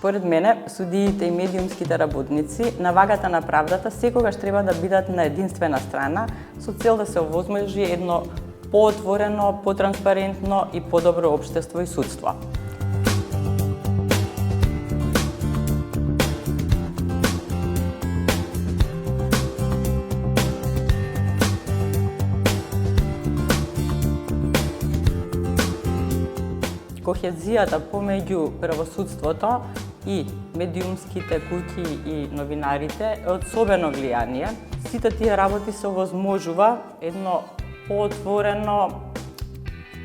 Според мене, судиите и медиумските работници на вагата на правдата секогаш треба да бидат на единствена страна со цел да се овозможи едно поотворено, потранспарентно и подобро општество и судство. Кохезијата помеѓу правосудството и медиумските куќи и новинарите е од особено влијание. Сите тие работи се овозможува едно поотворено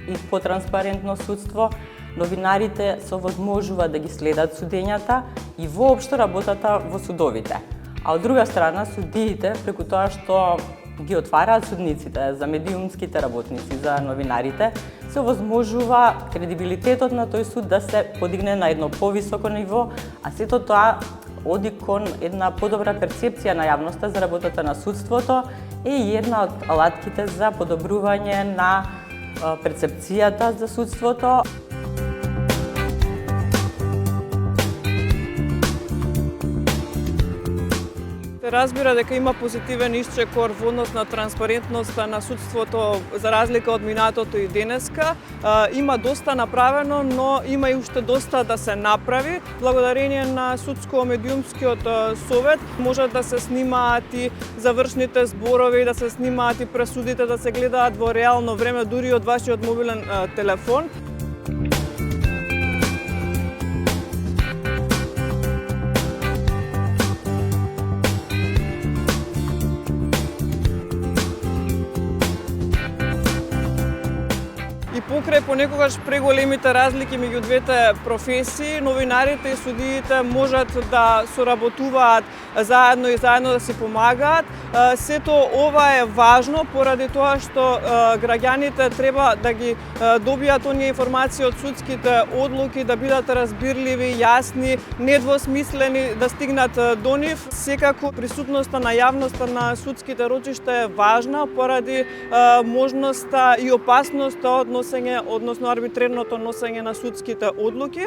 и потранспарентно судство. Новинарите се овозможува да ги следат судењата и воопшто работата во судовите. А од друга страна, судиите, преку тоа што ги отвараат судниците за медиумските работници, за новинарите, се овозможува кредибилитетот на тој суд да се подигне на едно повисоко ниво, а сето тоа оди кон една подобра перцепција на јавноста за работата на судството и една од алатките за подобрување на перцепцијата за судството. Разбира дека има позитивен исчекор во однос на транспарентноста на судството за разлика од минатото и денеска. Има доста направено, но има и уште доста да се направи. Благодарение на судско-медиумскиот совет можат да се снимаат и завршните зборови, да се снимаат и пресудите, да се гледаат во реално време дури од вашиот мобилен телефон. Покрај понекогаш преголемите разлики меѓу двете професии, новинарите и судиите можат да соработуваат заедно и заедно да си помагаат. Сето ова е важно поради тоа што граѓаните треба да ги добијат оние информации од судските одлуки, да бидат разбирливи, јасни, недвосмислени, да стигнат до нив. Секако присутноста на јавноста на судските рочишта е важна поради можноста и опасноста од носење, односно арбитрерното носење на судските одлуки.